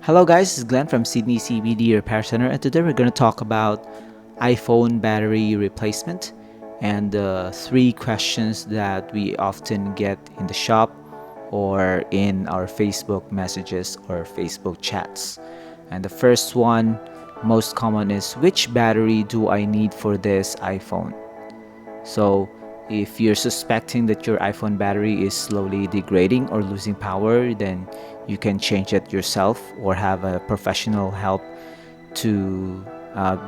Hello guys, this is Glenn from Sydney CBD Repair Center, and today we're going to talk about iPhone battery replacement and the three questions that we often get in the shop or in our Facebook messages or Facebook chats. And the first one, most common, is which battery do I need for this iPhone? So if you're suspecting that your iPhone battery is slowly degrading or losing power, then you can change it yourself or have a professional help to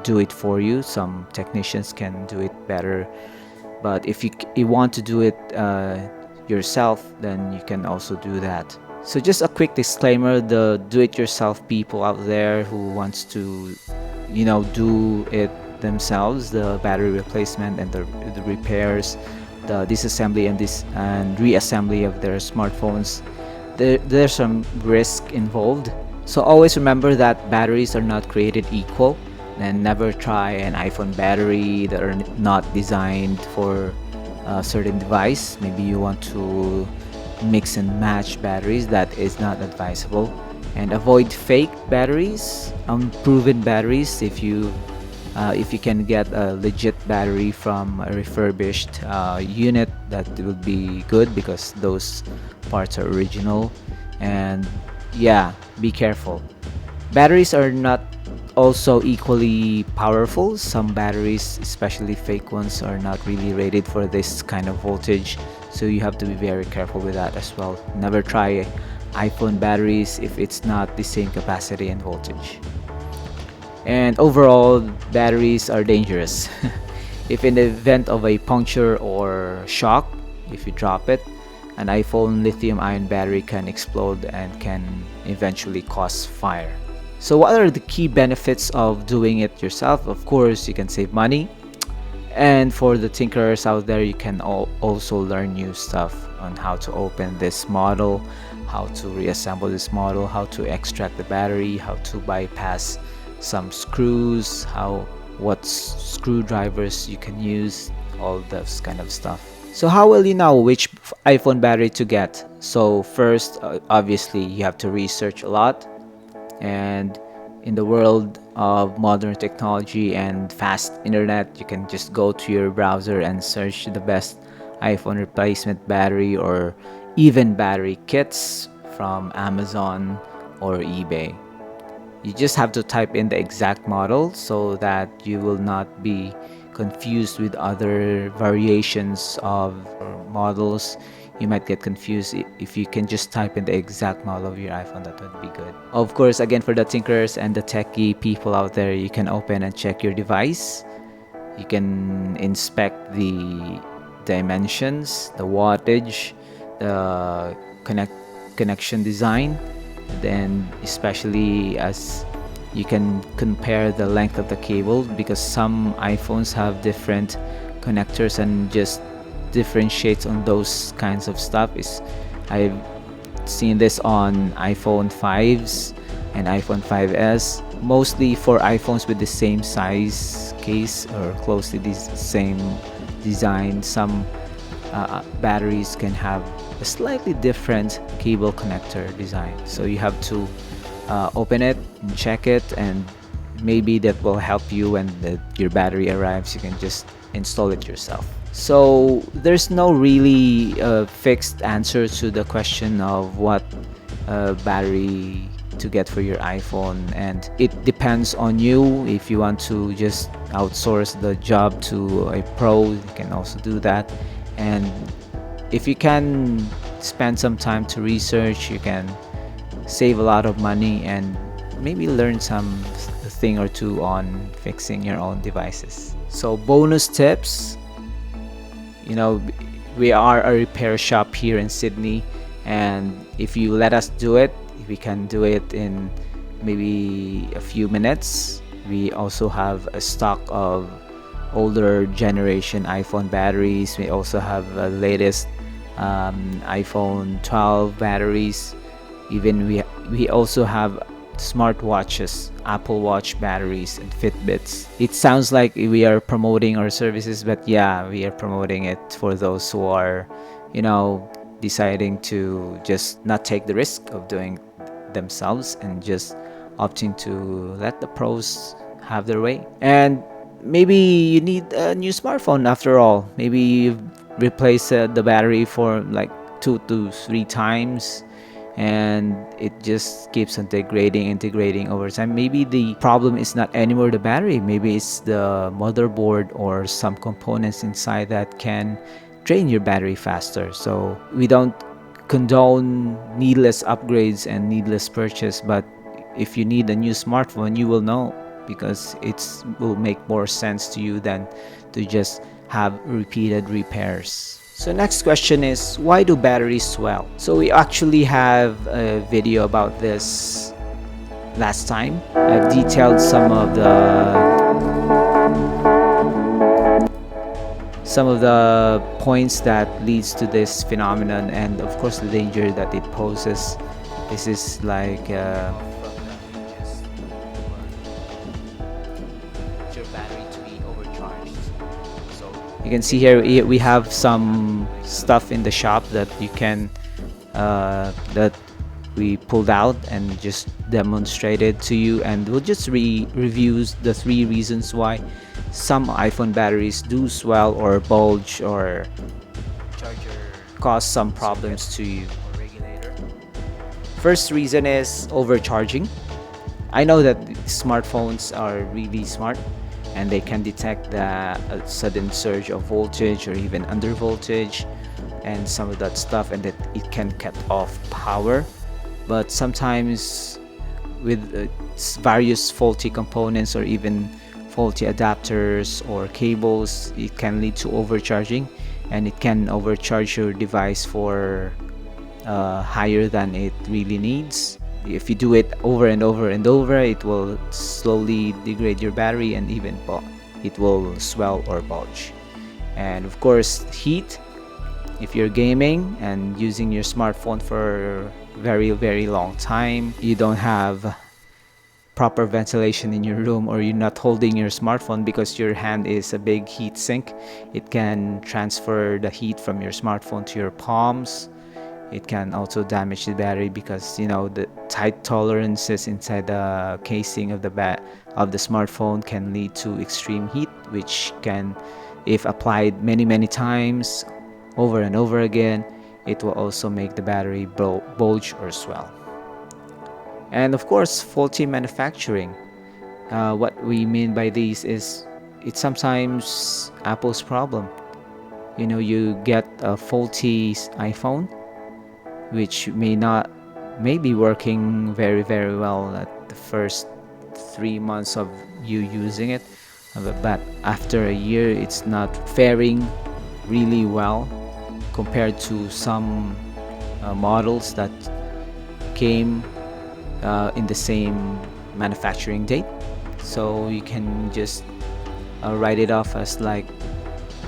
do it for you. Some technicians can do it better, but if you want to do it yourself, then you can also do that. So just a quick disclaimer, the do-it-yourself people out there who wants to do it themselves, the battery replacement and the repairs, the disassembly and reassembly of their smartphones, there's some risk involved. So always remember that batteries are not created equal, and never try an iPhone battery that are not designed for a certain device. Maybe you want to mix and match batteries. That is not advisable. And avoid fake batteries, unproven batteries. If you can get a legit battery from a refurbished unit, that will be good because those parts are original. And yeah, be careful. Batteries are not also equally powerful. Some batteries, especially fake ones, are not really rated for this kind of voltage, so you have to be very careful with that as well. Never try iPhone batteries if it's not the same capacity and voltage. And overall, batteries are dangerous. If in the event of a puncture or shock, if you drop it, an iPhone lithium-ion battery can explode and can eventually cause fire. So what are the key benefits of doing it yourself? Of course, you can save money. And for the tinkerers out there, you can also learn new stuff on how to open this model, how to reassemble this model, how to extract the battery, how to bypass some screws, what screwdrivers you can use, all those kind of stuff. So how will you know which iPhone battery to get? So first, obviously, you have to research a lot. And in the world of modern technology and fast internet, you can just go to your browser and search the best iPhone replacement battery or even battery kits from Amazon or eBay. You just have to type in the exact model so that you will not be confused with other variations of models. You might get confused. If you can just type in the exact model of your iPhone, that would be good. Of course, again, for the tinkerers and the techie people out there, you can open and check your device. You can inspect the dimensions, the wattage, the connection design, then especially as you can compare the length of the cable, because some iPhones have different connectors, and just differentiates on those kinds of stuff. I've seen this on iPhone 5s and iPhone 5s, mostly for iPhones with the same size case or closely the same design. Some batteries can have a slightly different cable connector design, so you have to open it and check it, and maybe that will help you when your battery arrives. You can just install it yourself. So there's no really fixed answer to the question of what battery to get for your iPhone, and it depends on you. If you want to just outsource the job to a pro, you can also do that. And if you can spend some time to research, you can save a lot of money and maybe learn some thing or two on fixing your own devices. So bonus tips, we are a repair shop here in Sydney, and if you let us do it, we can do it in maybe a few minutes. We also have a stock of older generation iPhone batteries. We also have the latest iPhone 12 batteries. Even we also have smartwatches, Apple Watch batteries, and Fitbits. It sounds like we are promoting our services, but yeah, we are promoting it for those who are, deciding to just not take the risk of doing themselves and just opting to let the pros have their way. And maybe you need a new smartphone after all. Maybe you've replaced the battery for like 2 to 3 times, and it just keeps on degrading and degrading over time. Maybe the problem is not anymore the battery, maybe it's the motherboard or some components inside that can drain your battery faster. So we don't condone needless upgrades and needless purchase, but if you need a new smartphone, you will know, because it will make more sense to you than to just have repeated repairs. So next question is, why do batteries swell? So we actually have a video about this last time. I've detailed some of the points that leads to this phenomenon, and of course the danger that it poses. This is like your battery to be overcharged. So you can see here we have some stuff in the shop that you can that we pulled out and just demonstrated to you, and we'll just review the 3 reasons why some iPhone batteries do swell or bulge or cause some problems to you. First reason is overcharging. I know that smartphones are really smart and they can detect the sudden surge of voltage or even under voltage and some of that stuff, and that it can cut off power. But sometimes with various faulty components or even faulty adapters or cables, it can lead to overcharging, and it can overcharge your device for higher than it really needs. If you do it over and over and over, it will slowly degrade your battery, and even it will swell or bulge. And of course, heat. If you're gaming and using your smartphone for very long time, you don't have proper ventilation in your room, or you're not holding your smartphone because your hand is a big heat sink, it can transfer the heat from your smartphone to your palms. It can also damage the battery because the tight tolerances inside the casing of the smartphone can lead to extreme heat, which can, if applied many times over and over again, it will also make the battery bulge or swell. And of course, faulty manufacturing. What we mean by these is, it's sometimes Apple's problem. You get a faulty iPhone, which may be working very well at the first 3 months of you using it, but after a year it's not faring really well compared to some models that came in the same manufacturing date. So you can just write it off as like,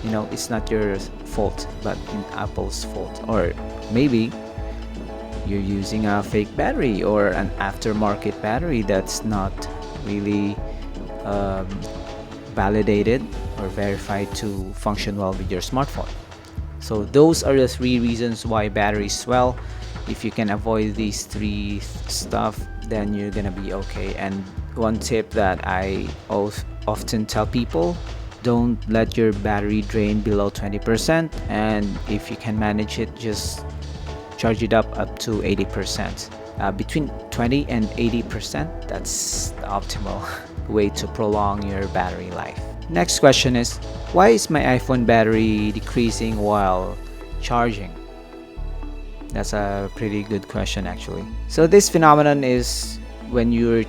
it's not your fault, but in Apple's fault. Or maybe you're using a fake battery or an aftermarket battery that's not really validated or verified to function well with your smartphone. So those are the 3 reasons why batteries swell. If you can avoid these 3 stuff, then you're gonna be okay. And one tip that I often tell people, don't let your battery drain below 20%, and if you can manage it, just charge it up to 80%. Between 20 and 80%, that's the optimal way to prolong your battery life. Next question is, why is my iPhone battery decreasing while charging? That's a pretty good question actually. So this phenomenon is when you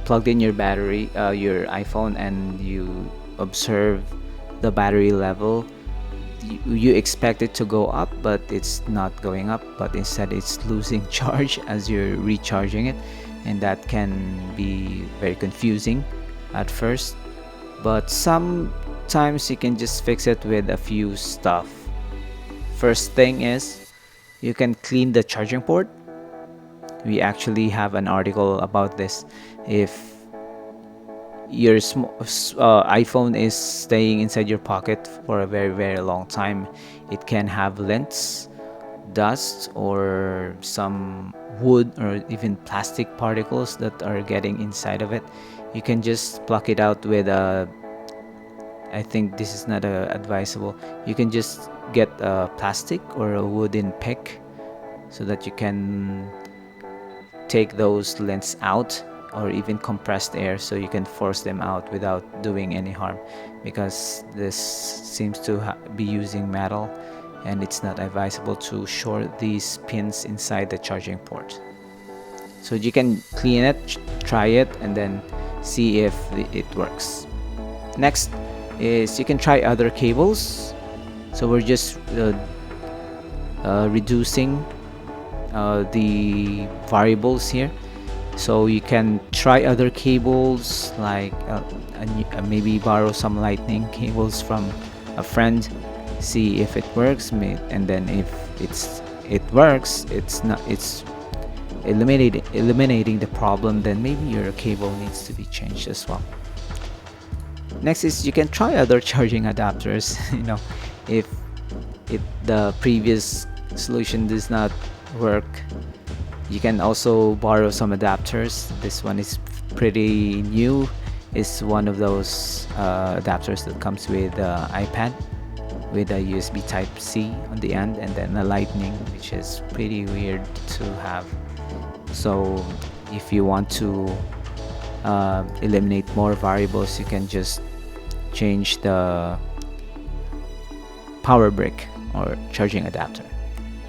plugged in your battery, your iPhone, and you observe the battery level. You expect it to go up, but it's not going up, but instead it's losing charge as you're recharging it, and that can be very confusing at first. But sometimes you can just fix it with a few stuff. First thing is, you can clean the charging port. We actually have an article about this. If your iPhone is staying inside your pocket for a very long time, it can have lint, dust, or some wood or even plastic particles that are getting inside of it, you can just pluck it out with a, I think this is not advisable. You can just get a plastic or a wooden pick so that you can take those lens out, or even compressed air so you can force them out without doing any harm, because this seems to be using metal and it's not advisable to short these pins inside the charging port. So you can clean it, try it, and then see if it works. Next is you can try other cables. So we're just reducing the variables here. So you can try other cables, like maybe borrow some lightning cables from a friend, see if it works, and then if it works, it's eliminating the problem, then maybe your cable needs to be changed as well. Next is you can try other charging adapters. If the previous solution does not work, you can also borrow some adapters. This one is pretty new. It's one of those adapters that comes with iPad with a USB Type-C on the end, and then a lightning, which is pretty weird to have. So if you want to eliminate more variables, you can just change the power brick or charging adapter.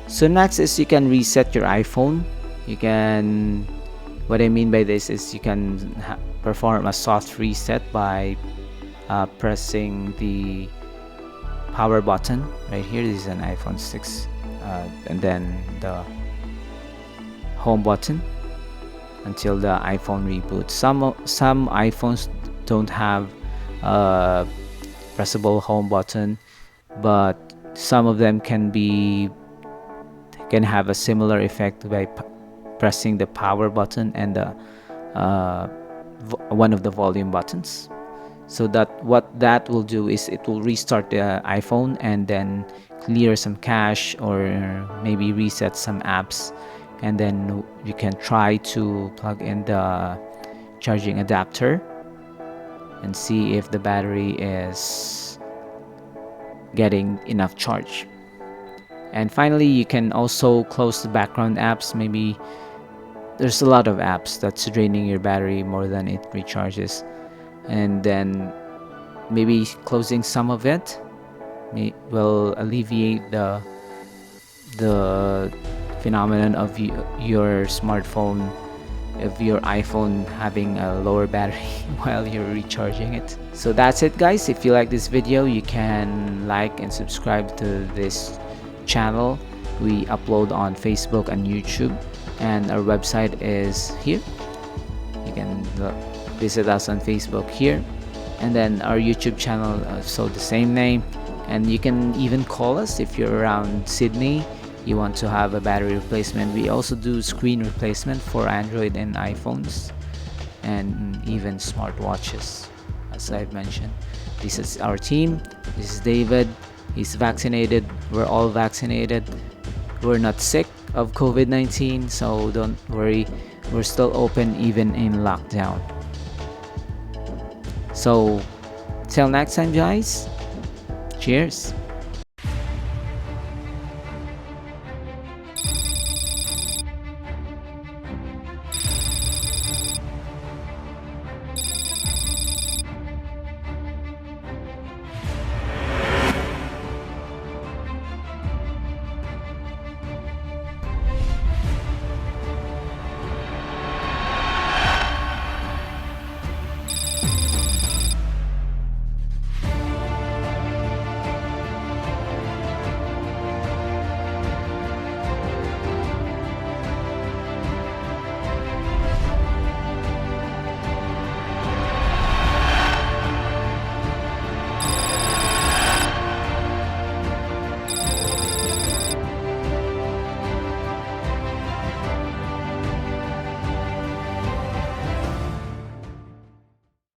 So next is you can reset your iPhone. You can, what I mean by this is you can perform a soft reset by pressing the power button right here. This is an iPhone 6, and then the home button until the iPhone reboots. Some iPhones don't have a pressable home button, but some of them can have a similar effect by pressing the power button and the one of the volume buttons. So that what that will do is it will restart the iPhone and then clear some cache or maybe reset some apps, and then you can try to plug in the charging adapter and see if the battery is getting enough charge. And finally, you can also close the background apps. Maybe there's a lot of apps that's draining your battery more than it recharges, and then maybe closing some of it will alleviate the phenomenon of your smartphone, of your iPhone having a lower battery while you're recharging it. So that's it, guys. If you like this video, you can like and subscribe to this channel. We upload on Facebook and YouTube, and our website is here. You can visit us on Facebook here, and then our YouTube channel, so the same name. And you can even call us if you're around Sydney, you want to have a battery replacement. We also do screen replacement for Android and iPhones, and even smartwatches, as I've mentioned. This is our team. This is David. He's vaccinated. We're all vaccinated. We're not sick of COVID-19, so don't worry. We're still open even in lockdown. So till next time, guys. Cheers.